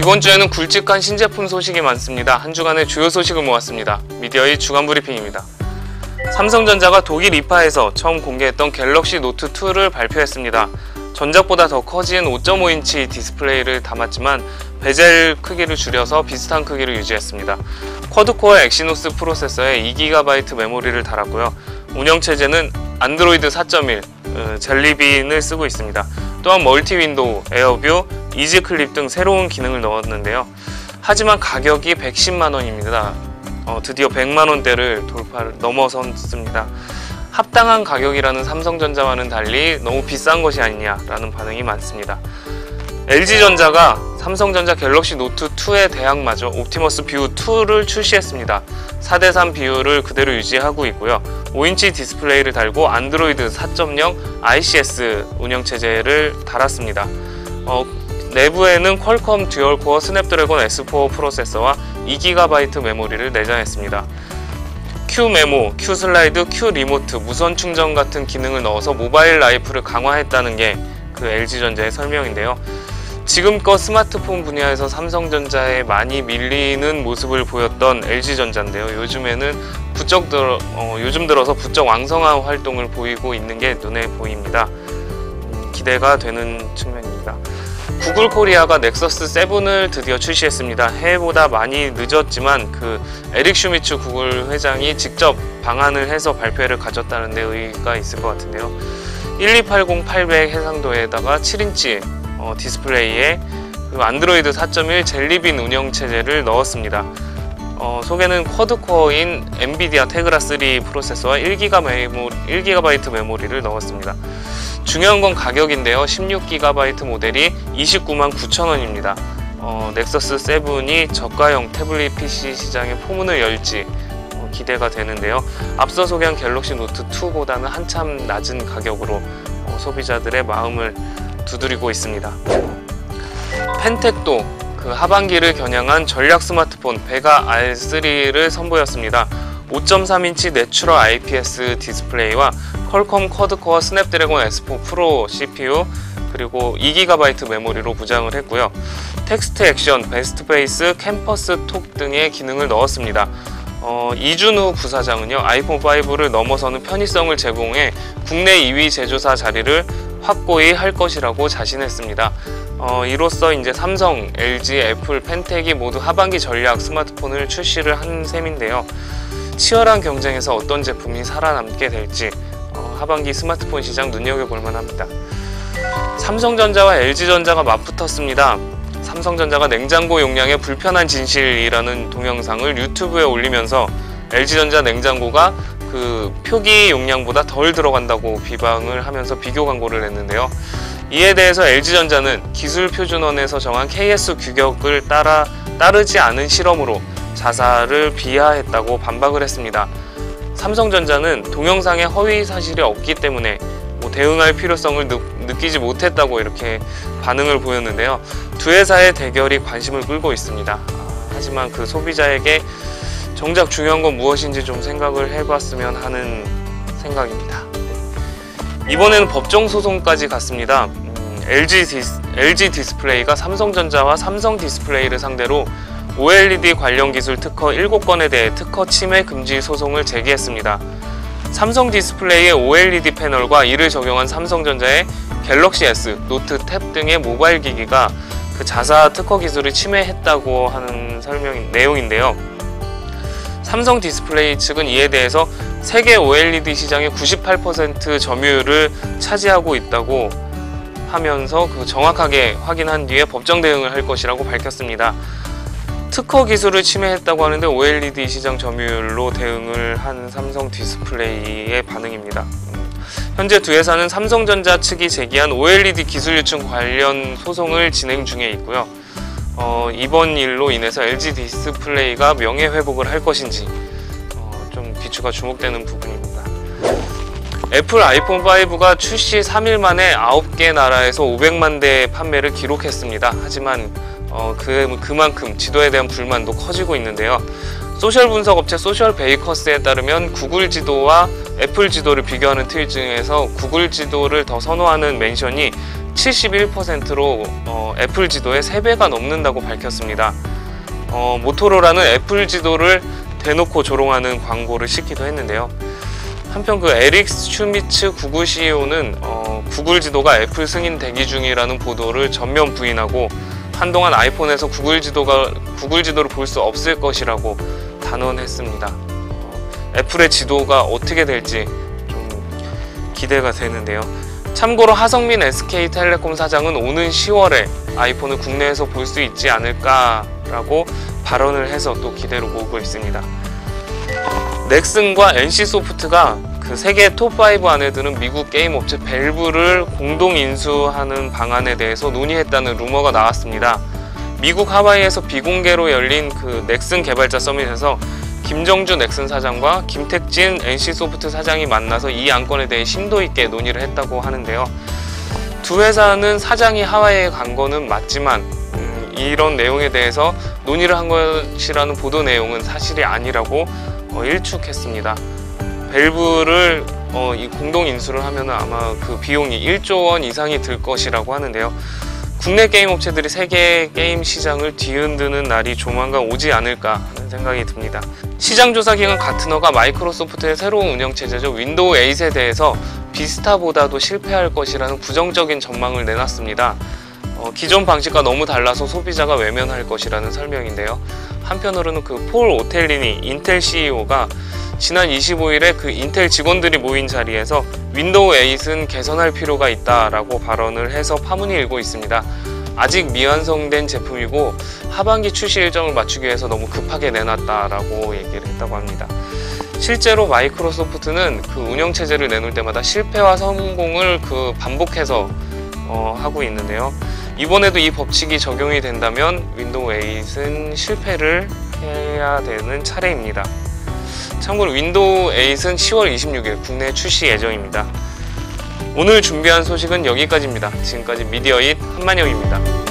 이번 주에는 굵직한 신제품 소식이 많습니다. 한 주간의 주요 소식을 모았습니다. 미디어의 주간 브리핑입니다. 삼성전자가 독일 이파에서 처음 공개했던 갤럭시 노트 2를 발표했습니다. 전작보다 더 커진 5.5인치 디스플레이를 담았지만 베젤 크기를 줄여서 비슷한 크기를 유지했습니다. 쿼드코어 엑시노스 프로세서에 2GB 메모리를 달았고요. 운영체제는 안드로이드 4.1 젤리빈을 쓰고 있습니다. 또한 멀티 윈도우, 에어뷰, 이지 클립 등 새로운 기능을 넣었는데요. 하지만 가격이 110만원입니다. 드디어 100만원대를 넘어섰습니다. 합당한 가격이라는 삼성전자와는 달리 너무 비싼 것이 아니냐라는 반응이 많습니다. LG전자가 삼성전자 갤럭시 노트 2의 대항마죠. 옵티머스 뷰 2를 출시했습니다. 4:3 비율을 그대로 유지하고 있고요. 5인치 디스플레이를 달고 안드로이드 4.0 ICS 운영체제를 달았습니다. 내부에는 퀄컴 듀얼코어 스냅드래곤 S4 프로세서와 2GB 메모리를 내장했습니다. Q메모, Q슬라이드, Q리모트, 무선 충전 같은 기능을 넣어서 모바일 라이프를 강화했다는 게 그 LG전자의 설명인데요. 지금껏 스마트폰 분야에서 삼성전자에 많이 밀리는 모습을 보였던 LG전자인데요. 요즘 들어서 부쩍 왕성한 활동을 보이고 있는 게 눈에 보입니다. 기대가 되는 측면입니다. 구글 코리아가 넥서스 7을 드디어 출시했습니다. 해외보다 많이 늦었지만 에릭 슈미츠 구글 회장이 직접 방한을 해서 발표회를 가졌다는 데 의의가 있을 것 같은데요. 1280800 해상도에다가 7인치 디스플레이에 안드로이드 4.1 젤리빈 운영체제를 넣었습니다. 속에는 쿼드코어인 엔비디아 테그라 3 프로세서와 1GB 메모리를 넣었습니다. 중요한 건 가격인데요. 16GB 모델이 299,900원입니다. 넥서스 7이 저가형 태블릿 PC 시장에 포문을 열지 기대가 되는데요. 앞서 소개한 갤럭시 노트 2보다는 한참 낮은 가격으로 소비자들의 마음을 두드리고 있습니다. 펜텍도 하반기를 겨냥한 전략 스마트폰 베가 R3를 선보였습니다. 5.3인치 내추럴 IPS 디스플레이와 퀄컴 쿼드코어 스냅드래곤 S4 프로 CPU 그리고 2GB 메모리로 무장을 했고요. 텍스트 액션, 베스트 페이스, 캠퍼스 톡 등의 기능을 넣었습니다. 이준우 부사장은요, 아이폰 5를 넘어서는 편의성을 제공해 국내 2위 제조사 자리를 확고히 할 것이라고 자신했습니다. 이로써 이제 삼성, LG, 애플, 펜텍이 모두 하반기 전략 스마트폰을 출시를 한 셈인데요. 치열한 경쟁에서 어떤 제품이 살아남게 될지 하반기 스마트폰 시장 눈여겨볼 만합니다. 삼성전자와 LG전자가 맞붙었습니다. 삼성전자가 냉장고 용량의 불편한 진실이라는 동영상을 유튜브에 올리면서 LG전자 냉장고가 표기 용량보다 덜 들어간다고 비방을 하면서 비교 광고를 했는데요. 이에 대해서 LG전자는 기술표준원에서 정한 KS 규격을 따르지 않은 실험으로 자사를 비하했다고 반박을 했습니다. 삼성전자는 동영상에 허위 사실이 없기 때문에 대응할 필요성을 느끼지 못했다고 이렇게 반응을 보였는데요. 두 회사의 대결이 관심을 끌고 있습니다. 하지만 소비자에게 정작 중요한 건 무엇인지 좀 생각을 해봤으면 하는 생각입니다. 이번에는 법정 소송까지 갔습니다. LG 디스플레이가 삼성전자와 삼성 디스플레이를 상대로 OLED 관련 기술 특허 7건에 대해 특허 침해 금지 소송을 제기했습니다. 삼성 디스플레이의 OLED 패널과 이를 적용한 삼성전자의 갤럭시 S, 노트 탭 등의 모바일 기기가 자사 특허 기술을 침해했다고 하는 내용인데요. 삼성 디스플레이 측은 이에 대해서 세계 OLED 시장의 98% 점유율을 차지하고 있다고 하면서 정확하게 확인한 뒤에 법정 대응을 할 것이라고 밝혔습니다. 특허 기술을 침해했다고 하는데 OLED 시장 점유율로 대응을 한 삼성 디스플레이의 반응입니다. 현재 두 회사는 삼성전자 측이 제기한 OLED 기술 유출 관련 소송을 진행 중에 있고요. 이번 일로 인해서 LG 디스플레이가 명예회복을 할 것인지 좀 귀추가 주목되는 부분입니다. 애플 아이폰 5가 출시 3일 만에 9개 나라에서 500만 대 판매를 기록했습니다. 하지만 그만큼 지도에 대한 불만도 커지고 있는데요. 소셜 분석 업체 소셜베이커스에 따르면 구글 지도와 애플 지도를 비교하는 트윗 중에서 구글 지도를 더 선호하는 멘션이 71%로 애플 지도의 3배가 넘는다고 밝혔습니다. 모토로라는 애플 지도를 대놓고 조롱하는 광고를 싣기도 했는데요. 한편 그 에릭 슈미츠 구글 CEO는 구글 지도가 애플 승인 대기 중이라는 보도를 전면 부인하고 한동안 아이폰에서 구글 지도를 볼 수 없을 것이라고 단언했습니다. 애플의 지도가 어떻게 될지 좀 기대가 되는데요. 참고로 하성민 SK텔레콤 사장은 오는 10월에 아이폰을 국내에서 볼 수 있지 않을까라고 발언을 해서 또 기대를 모으고 있습니다. 넥슨과 NC소프트가 그 세계 톱5 안에 드는 미국 게임 업체 밸브를 공동 인수하는 방안에 대해서 논의했다는 루머가 나왔습니다. 미국 하와이에서 비공개로 열린 그 넥슨 개발자 서밋에서 김정주 넥슨 사장과 김택진 NC소프트 사장이 만나서 이 안건에 대해 심도 있게 논의를 했다고 하는데요. 두 회사는 사장이 하와이에 간 거는 맞지만 이런 내용에 대해서 논의를 한 것이라는 보도 내용은 사실이 아니라고 일축했습니다. 밸브를 이 공동 인수를 하면 아마 그 비용이 1조 원 이상이 들 것이라고 하는데요. 국내 게임 업체들이 세계 게임 시장을 뒤흔드는 날이 조만간 오지 않을까 하는 생각이 듭니다. 시장조사기관 가트너가 마이크로소프트의 새로운 운영체제죠. 윈도우 8에 대해서 비스타보다도 실패할 것이라는 부정적인 전망을 내놨습니다. 기존 방식과 너무 달라서 소비자가 외면할 것이라는 설명인데요. 한편으로는 그 폴 오텔리니 인텔 CEO가 지난 25일에 그 인텔 직원들이 모인 자리에서 윈도우 8은 개선할 필요가 있다라고 발언을 해서 파문이 일고 있습니다. 아직 미완성된 제품이고 하반기 출시 일정을 맞추기 위해서 너무 급하게 내놨다라고 얘기를 했다고 합니다. 실제로 마이크로소프트는 그 운영체제를 내놓을 때마다 실패와 성공을 그 반복해서 하고 있는데요. 이번에도 이 법칙이 적용이 된다면 윈도우 8은 실패를 해야 되는 차례입니다. 참고로 윈도우 8은 10월 26일 국내 출시 예정입니다. 오늘 준비한 소식은 여기까지입니다. 지금까지 미디어잇 한만영입니다.